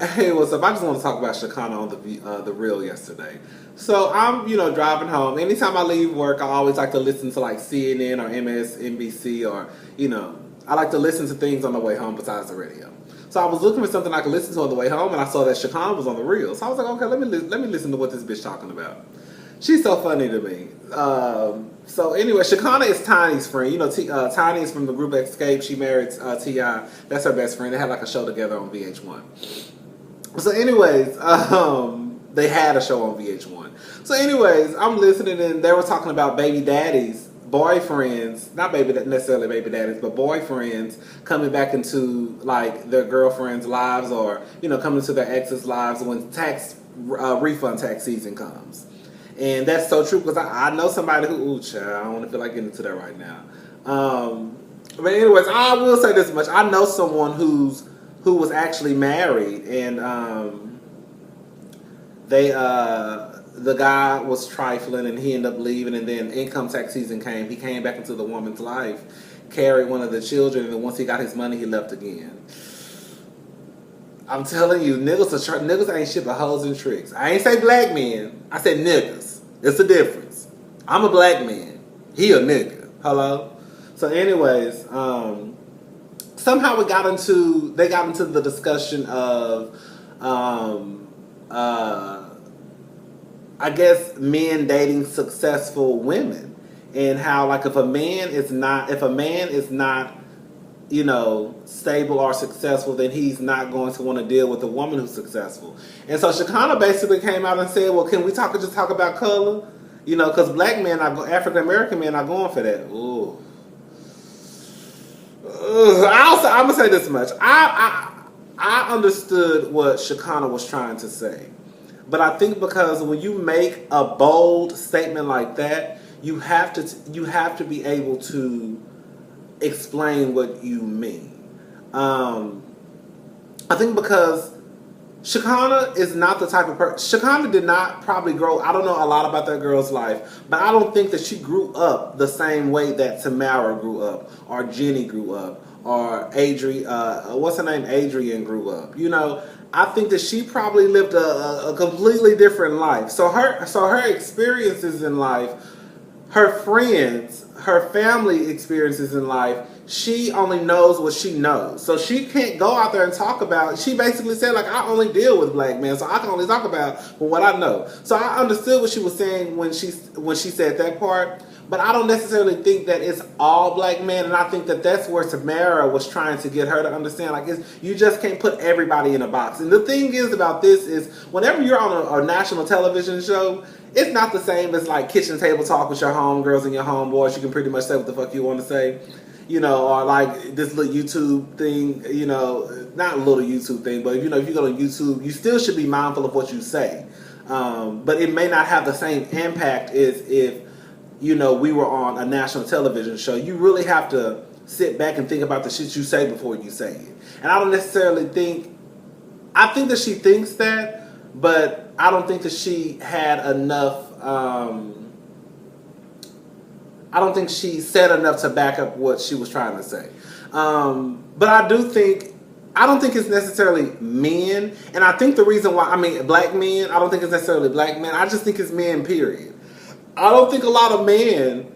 Hey, what's up? I just want to talk about Shekinah on the reel yesterday. So I'm, driving home. Anytime I leave work, I always like to listen to like CNN or MSNBC or, I like to listen to things on the way home besides the radio. So I was looking for something I could listen to on the way home, and I saw that Shekinah was on the reel. So I was like, okay, let me listen to what this bitch talking about. She's so funny to me. So anyway, Shekinah is Tiny's friend. Tiny is from the group Escape. She married T.I. That's her best friend. They had like a show together on VH1. So anyways, they had a show on VH1. So anyways, I'm listening and they were talking about baby daddies, boyfriends, not necessarily baby daddies, but boyfriends coming back into like their girlfriends' lives or, coming into their exes' lives when refund tax season comes. And that's so true because I know somebody who, child, I don't want to feel like getting into that right now. But anyways, I will say this much. I know someone who was actually married, and the guy was trifling, and he ended up leaving, and then income tax season came. He came back into the woman's life, carried one of the children, and then once he got his money, he left again. I'm telling you, niggas ain't shit but hoes and tricks. I ain't say black men. I said niggas. It's a difference. I'm a black man. He a nigga. Hello? So anyways, somehow they got into the discussion of, I guess, men dating successful women, and how like if a man is not stable or successful, then he's not going to want to deal with a woman who's successful. And so Shekinah basically came out and said, well, can we just talk about color? Because black men, African American men are going for that. Ooh. I'm gonna say this much. I understood what Shekinah was trying to say, but I think because when you make a bold statement like that, you have to be able to explain what you mean. I think because Shekinah is not the type of person. Shekinah did not probably grow. I don't know a lot about that girl's life, but I don't think that she grew up the same way that Tamara grew up, or Jenny grew up, or Adrian grew up. I think that she probably lived a completely different life. So her experiences in life, her friends, her family experiences in life, she only knows what she knows. So she can't go out there and talk about, she basically said, like, I only deal with black men, so I can only talk about what I know. So I understood what she was saying when she said that part, but I don't necessarily think that it's all black men, and I think that that's where Tamara was trying to get her to understand, like, you just can't put everybody in a box. And the thing is about this is, whenever you're on a national television show, it's not the same as like kitchen table talk with your homegirls and your homeboys. You can pretty much say what the fuck you want to say. Or like this little YouTube thing, not a little YouTube thing, but if you go to YouTube, you still should be mindful of what you say. But it may not have the same impact as if, we were on a national television show. You really have to sit back and think about the shit you say before you say it. And I don't necessarily I think that she thinks that, but I don't think that she had enough, I don't think she said enough to back up what she was trying to say. But I don't think it's necessarily men. And I think the reason why, black men, I don't think it's necessarily black men. I just think it's men, period. I don't think a lot of men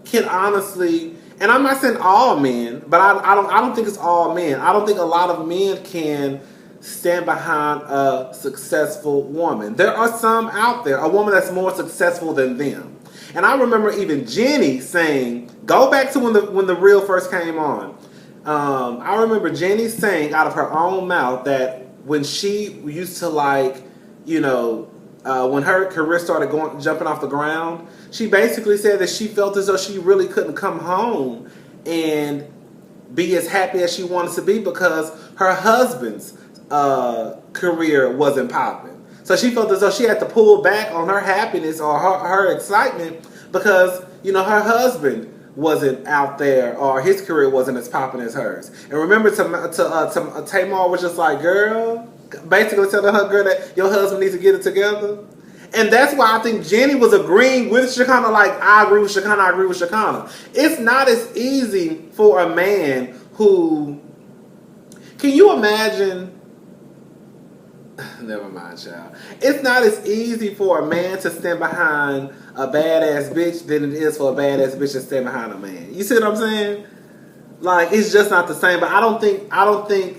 can honestly, and I'm not saying all men, but I don't think it's all men. I don't think a lot of men can stand behind a successful woman. There are some out there, a woman that's more successful than them. And I remember even Jenny saying, go back to when the reel first came on. I remember Jenny saying out of her own mouth that when she used to when her career started jumping off the ground, she basically said that she felt as though she really couldn't come home and be as happy as she wanted to be because her husband's career wasn't popping. So she felt as though she had to pull back on her happiness or her excitement because, her husband wasn't out there or his career wasn't as popping as hers. And remember, Tamar was just like, girl, basically telling her girl that your husband needs to get it together. And that's why I think Jenny was agreeing with Shekinah, like, I agree with Shekinah. It's not as easy for a man who... Can you imagine? Never mind, child. It's not as easy for a man to stand behind a badass bitch than it is for a badass bitch to stand behind a man. You see what I'm saying? Like, it's just not the same. But I don't think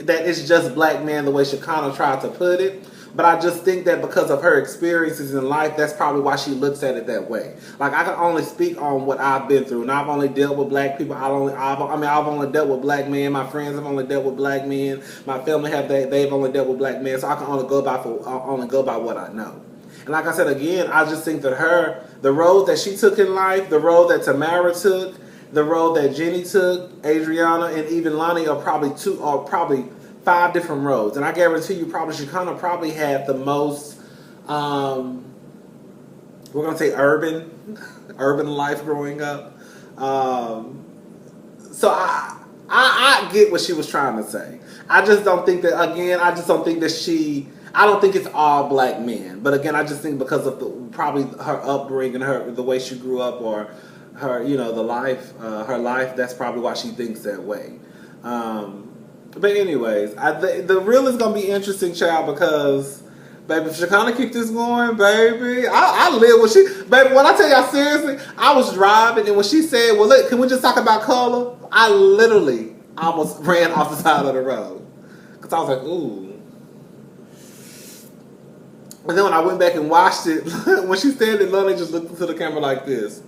that it's just black men the way Shekinah tried to put it. But I just think that because of her experiences in life, that's probably why she looks at it that way. Like, I can only speak on what I've been through, and I've only dealt with black people. I've only dealt with black men. My friends have only dealt with black men. My family they've only dealt with black men. So I can only go by what I know. And like I said again, I just think that the road that she took in life, the road that Tamara took, the road that Jenny took, Adriana, and even Lonnie are probably 5 different roads, and I guarantee you, Shekinah probably had the most, we're gonna say urban life growing up. So I get what she was trying to say. I just don't think that. Again, I just don't think that I don't think it's all black men. But again, I just think because of probably her upbringing, the way she grew up, or her, her life. That's probably why she thinks that way. But anyways, the reel is gonna be interesting, child, because baby, if Shekinah keep this going, baby, I live with baby. When I tell y'all seriously, I was driving and when she said, "Well, look, can we just talk about color?" I literally almost ran off the side of the road because I was like, "Ooh." And then when I went back and watched it, when she said it, Lonnie just looked into the camera like this.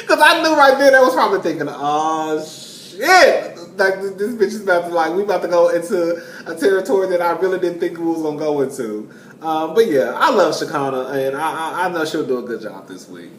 Because I knew right there, that was probably thinking, oh shit, like this bitch is we about to go into a territory that I really didn't think we was gonna go into. But yeah, I love Shekinah, and I know she'll do a good job this week.